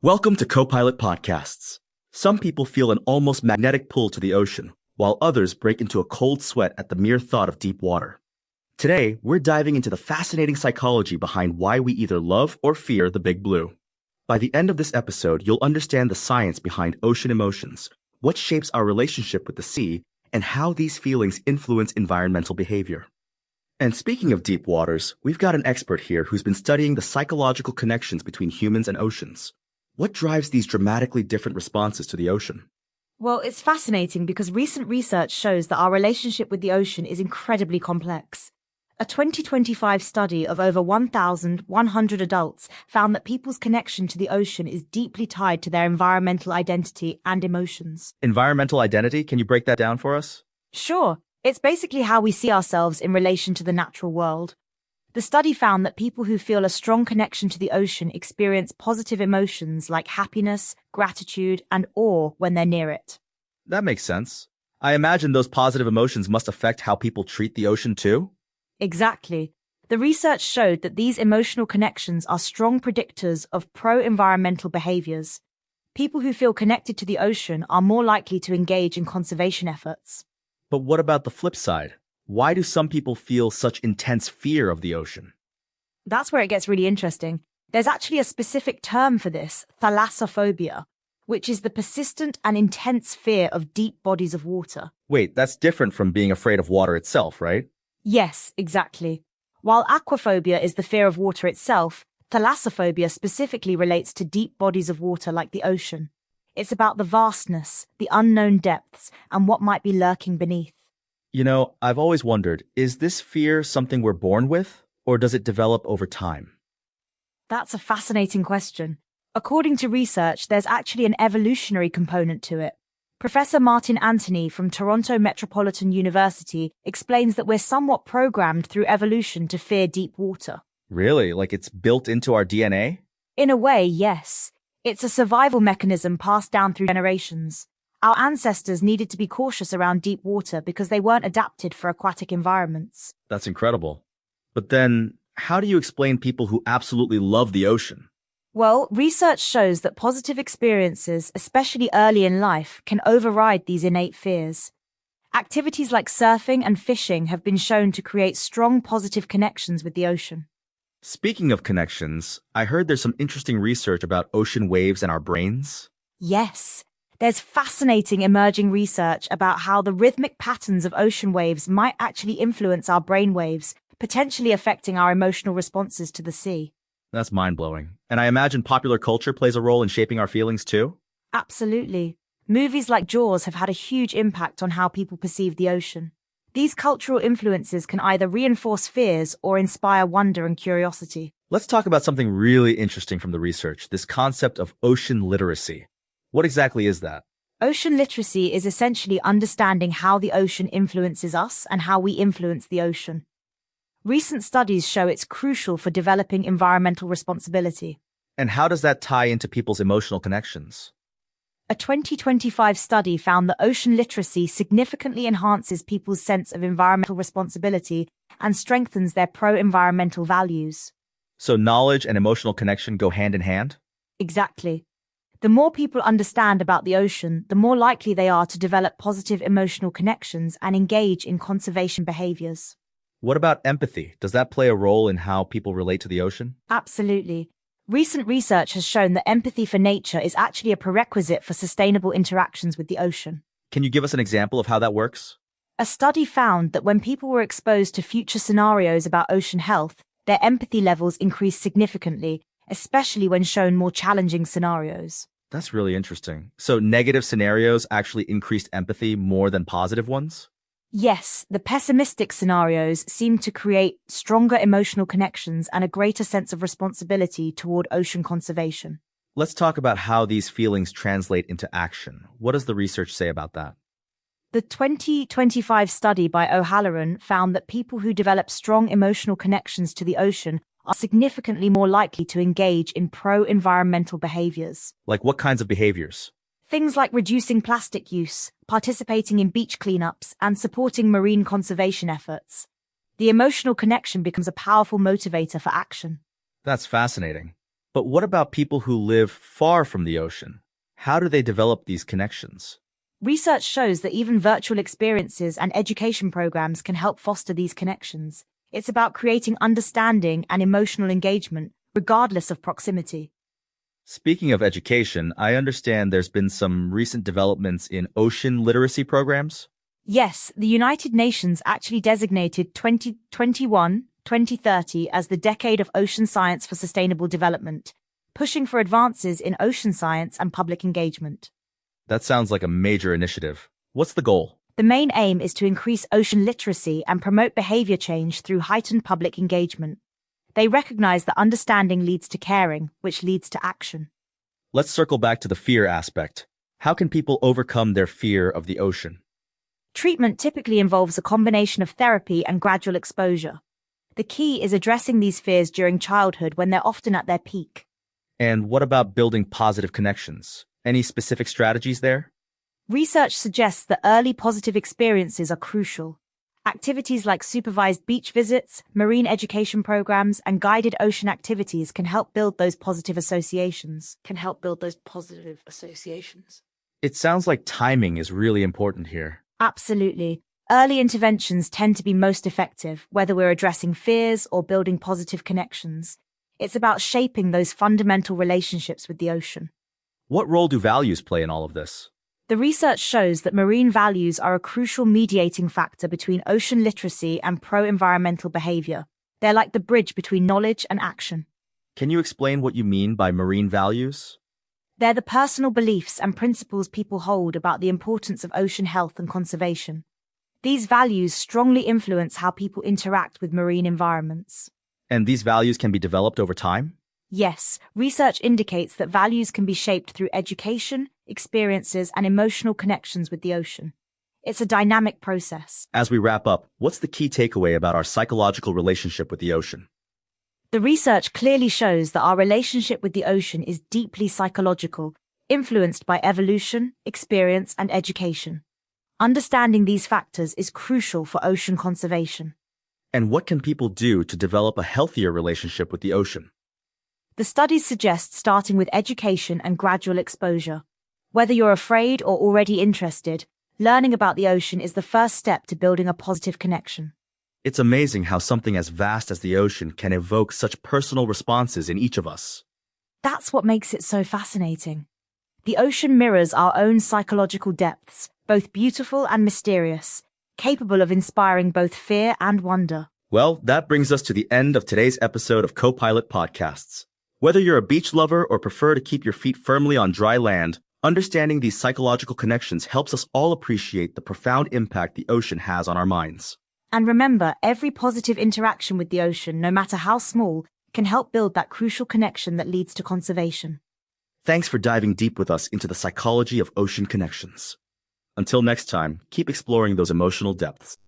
Welcome to Copilot Podcasts. Some people feel an almost magnetic pull to the ocean, while others break into a cold sweat at the mere thought of deep water. Today, we're diving into the fascinating psychology behind why we either love or fear the big blue. By the end of this episode, you'll understand the science behind ocean emotions, what shapes our relationship with the sea, and how these feelings influence environmental behavior. And speaking of deep waters, we've got an expert here who's been studying the psychological connections between humans and oceans. What drives these dramatically different responses to the ocean? Well, it's fascinating because recent research shows that our relationship with the ocean is incredibly complex. A 2025 study of over 1,100 adults found that people's connection to the ocean is deeply tied to their environmental identity and emotions. Environmental identity? Can you break that down for us? Sure, it's basically how we see ourselves in relation to the natural world. The study found that people who feel a strong connection to the ocean experience positive emotions like happiness, gratitude, and awe when they're near it. That makes sense. I imagine those positive emotions must affect how people treat the ocean too? Exactly. The research showed that these emotional connections are strong predictors of pro-environmental behaviors. People who feel connected to the ocean are more likely to engage in conservation efforts. But what about the flip side? Why do some people feel such intense fear of the ocean? That's where it gets really interesting. There's actually a specific term for this, thalassophobia, which is the persistent and intense fear of deep bodies of water. Wait, that's different from being afraid of water itself, right? Yes, exactly. While aquaphobia is the fear of water itself, thalassophobia specifically relates to deep bodies of water like the ocean. It's about the vastness, the unknown depths, and what might be lurking beneath. You know, I've always wondered, is this fear something we're born with, or does it develop over time? That's a fascinating question. According to research, there's actually an evolutionary component to it. Professor Martin Anthony from Toronto Metropolitan University explains that we're somewhat programmed through evolution to fear deep water. Really? Like it's built into our DNA? In a way, yes. It's a survival mechanism passed down through generations. Our ancestors needed to be cautious around deep water because they weren't adapted for aquatic environments. That's incredible. But then, how do you explain people who absolutely love the ocean? Well, research shows that positive experiences, especially early in life, can override these innate fears. Activities like surfing and fishing have been shown to create strong positive connections with the ocean. Speaking of connections, I heard there's some interesting research about ocean waves and our brains. Yes. There's fascinating emerging research about how the rhythmic patterns of ocean waves might actually influence our brain waves, potentially affecting our emotional responses to the sea. That's mind-blowing. And I imagine popular culture plays a role in shaping our feelings too? Absolutely. Movies like Jaws have had a huge impact on how people perceive the ocean. These cultural influences can either reinforce fears or inspire wonder and curiosity. Let's talk about something really interesting from the research, this concept of ocean literacy. What exactly is that? Ocean literacy is essentially understanding how the ocean influences us and how we influence the ocean. Recent studies show it's crucial for developing environmental responsibility. And how does that tie into people's emotional connections? A 2025 study found that ocean literacy significantly enhances people's sense of environmental responsibility and strengthens their pro-environmental values. So knowledge and emotional connection go hand in hand? Exactly. The more people understand about the ocean, the more likely they are to develop positive emotional connections and engage in conservation behaviors. What about empathy? Does that play a role in how people relate to the ocean? Absolutely. Recent research has shown that empathy for nature is actually a prerequisite for sustainable interactions with the ocean. Can you give us an example of how that works? A study found that when people were exposed to future scenarios about ocean health, their empathy levels increased significantly, especially when shown more challenging scenarios. That's really interesting. So negative scenarios actually increased empathy more than positive ones? Yes, the pessimistic scenarios seem to create stronger emotional connections and a greater sense of responsibility toward ocean conservation. Let's talk about how these feelings translate into action. What does the research say about that? The 2025 study by O'Halloran found that people who develop strong emotional connections to the ocean are significantly more likely to engage in pro-environmental behaviors. Like what kinds of behaviors? Things like reducing plastic use, participating in beach cleanups, and supporting marine conservation efforts. The emotional connection becomes a powerful motivator for action. That's fascinating. But what about people who live far from the ocean? How do they develop these connections? Research shows that even virtual experiences and education programs can help foster these connections. It's about creating understanding and emotional engagement, regardless of proximity. Speaking of education, I understand there's been some recent developments in ocean literacy programs. Yes, the United Nations actually designated 2021-2030 as the Decade of Ocean Science for Sustainable Development, pushing for advances in ocean science and public engagement. That sounds like a major initiative. What's the goal? The main aim is to increase ocean literacy and promote behavior change through heightened public engagement. They recognize that understanding leads to caring, which leads to action. Let's circle back to the fear aspect. How can people overcome their fear of the ocean? Treatment typically involves a combination of therapy and gradual exposure. The key is addressing these fears during childhood when they're often at their peak. And what about building positive connections? Any specific strategies there? Research suggests that early positive experiences are crucial. Activities like supervised beach visits, marine education programs, and guided ocean activities can help build those positive associations. It sounds like timing is really important here. Absolutely. Early interventions tend to be most effective, whether we're addressing fears or building positive connections. It's about shaping those fundamental relationships with the ocean. What role do values play in all of this? The research shows that marine values are a crucial mediating factor between ocean literacy and pro-environmental behavior. They're like the bridge between knowledge and action. Can you explain what you mean by marine values? They're the personal beliefs and principles people hold about the importance of ocean health and conservation. These values strongly influence how people interact with marine environments. And these values can be developed over time? Yes, research indicates that values can be shaped through education, experiences, and emotional connections with the ocean. It's a dynamic process. As we wrap up, what's the key takeaway about our psychological relationship with the ocean? The research clearly shows that our relationship with the ocean is deeply psychological, influenced by evolution, experience, and education. Understanding these factors is crucial for ocean conservation. And what can people do to develop a healthier relationship with the ocean? The studies suggest starting with education and gradual exposure. Whether you're afraid or already interested, learning about the ocean is the first step to building a positive connection. It's amazing how something as vast as the ocean can evoke such personal responses in each of us. That's what makes it so fascinating. The ocean mirrors our own psychological depths, both beautiful and mysterious, capable of inspiring both fear and wonder. Well, that brings us to the end of today's episode of Co-Pilot Podcasts. Whether you're a beach lover or prefer to keep your feet firmly on dry land, understanding these psychological connections helps us all appreciate the profound impact the ocean has on our minds. And remember, every positive interaction with the ocean, no matter how small, can help build that crucial connection that leads to conservation. Thanks for diving deep with us into the psychology of ocean connections. Until next time, keep exploring those emotional depths.